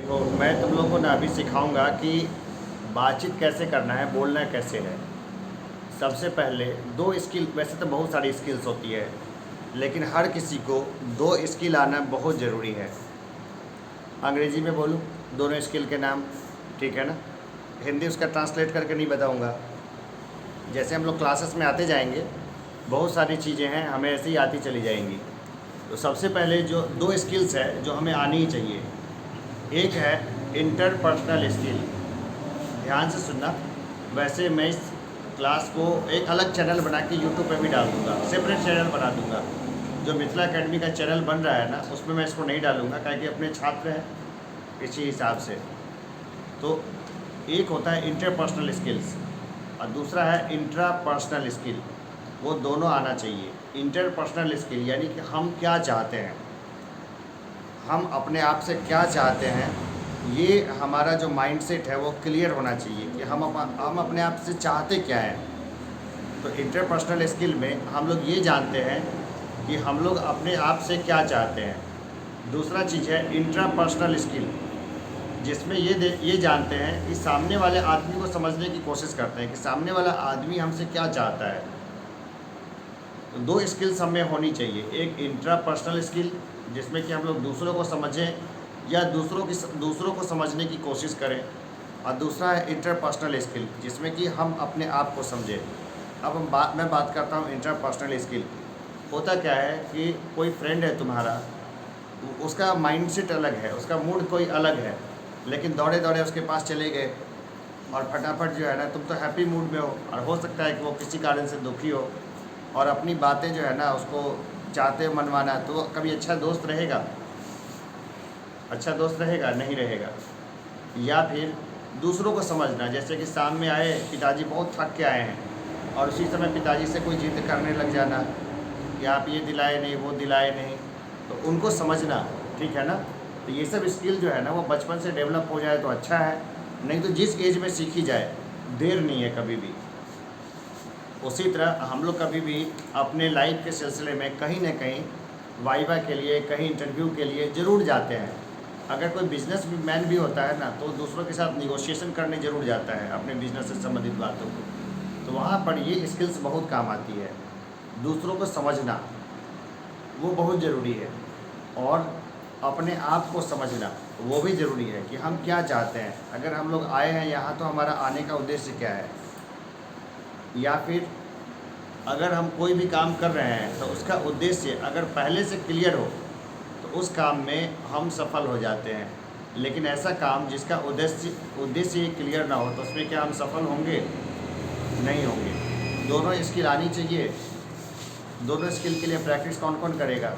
तो मैं तुम लोगों को ना अभी सिखाऊंगा कि बातचीत कैसे करना है, बोलना कैसे है। सबसे पहले दो स्किल, वैसे तो बहुत सारी स्किल्स होती है, लेकिन हर किसी को दो स्किल आना बहुत ज़रूरी है। अंग्रेजी में बोलूँ दोनों स्किल के नाम, ठीक है ना। हिंदी उसका ट्रांसलेट करके नहीं बताऊंगा। जैसे हम लोग क्लासेस में आते जाएंगे, बहुत सारी चीज़ें हैं हमें ऐसे ही आती चली जाएंगी। तो सबसे पहले जो दो स्किल्स है जो हमें आनी ही चाहिए, एक है इंटरपर्सनल स्किल। ध्यान से सुनना। वैसे मैं इस क्लास को एक अलग चैनल बना के यूट्यूब पे भी डाल दूँगा, सेपरेट चैनल बना दूँगा। जो मिथिला एकेडमी का चैनल बन रहा है ना, उसमें मैं इसको नहीं डालूँगा, क्योंकि अपने छात्र हैं इसी हिसाब से। तो एक होता है इंटरपर्सनल स्किल्स और दूसरा है इंट्रापर्सनल स्किल। वो दोनों आना चाहिए। इंटरपर्सनल स्किल यानी कि हम क्या चाहते हैं, हम अपने आप से क्या चाहते हैं, ये हमारा जो माइंडसेट है वो क्लियर होना चाहिए कि हम अपने आप से चाहते क्या हैं। तो इंटरपर्सनल स्किल में हम लोग ये जानते हैं कि हम लोग अपने आप से क्या चाहते हैं। दूसरा चीज़ है इंट्रापर्सनल स्किल, जिसमें ये जानते हैं कि सामने वाले आदमी को समझने की कोशिश करते हैं कि सामने वाला आदमी हमसे क्या चाहता है। तो दो स्किल्स हमें होनी चाहिए, एक इंट्रापर्सनल स्किल जिसमें कि हम लोग दूसरों को समझें या दूसरों को समझने की कोशिश करें, और दूसरा है इंटरपर्सनल स्किल जिसमें कि हम अपने आप को समझें। अब मैं बात करता हूँ इंटरपर्सनल स्किल। होता क्या है कि कोई फ्रेंड है तुम्हारा, उसका माइंडसेट अलग है, उसका मूड कोई अलग है, लेकिन दौड़े दौड़े उसके पास चले गए और फटाफट जो है ना, तुम तो हैप्पी मूड में हो और हो सकता है कि वो किसी कारण से दुखी हो और अपनी बातें जो है ना उसको चाहते हो मनवाना, तो वो कभी अच्छा दोस्त रहेगा? अच्छा दोस्त रहेगा? नहीं रहेगा। या फिर दूसरों को समझना, जैसे कि शाम में आए, पिताजी बहुत थक के आए हैं और उसी समय पिताजी से कोई जिद करने लग जाना कि आप ये दिलाए नहीं, वो दिलाए नहीं, तो उनको समझना, ठीक है ना। तो ये सब स्किल जो है ना वो बचपन से डेवलप हो जाए तो अच्छा है, नहीं तो जिस एज में सीखी जाए, देर नहीं है कभी भी। उसी तरह हम लोग कभी भी अपने लाइफ के सिलसिले में कहीं ना कहीं वाइवा के लिए, कहीं इंटरव्यू के लिए ज़रूर जाते हैं। अगर कोई बिजनेस मैन भी होता है ना, तो दूसरों के साथ निगोशिएशन करने ज़रूर जाता है अपने बिजनेस से संबंधित बातों को। तो वहाँ पर ये स्किल्स बहुत काम आती है। दूसरों को समझना वो बहुत ज़रूरी है, और अपने आप को समझना वो भी ज़रूरी है कि हम क्या चाहते हैं। अगर हम लोग आए हैं यहाँ, तो हमारा आने का उद्देश्य क्या है, या फिर अगर हम कोई भी काम कर रहे हैं तो उसका उद्देश्य अगर पहले से क्लियर हो तो उस काम में हम सफल हो जाते हैं। लेकिन ऐसा काम जिसका उद्देश्य क्लियर ना हो, तो उसमें क्या हम सफल होंगे? नहीं होंगे। दोनों स्किल आनी चाहिए। दोनों स्किल के लिए प्रैक्टिस कौन कौन करेगा?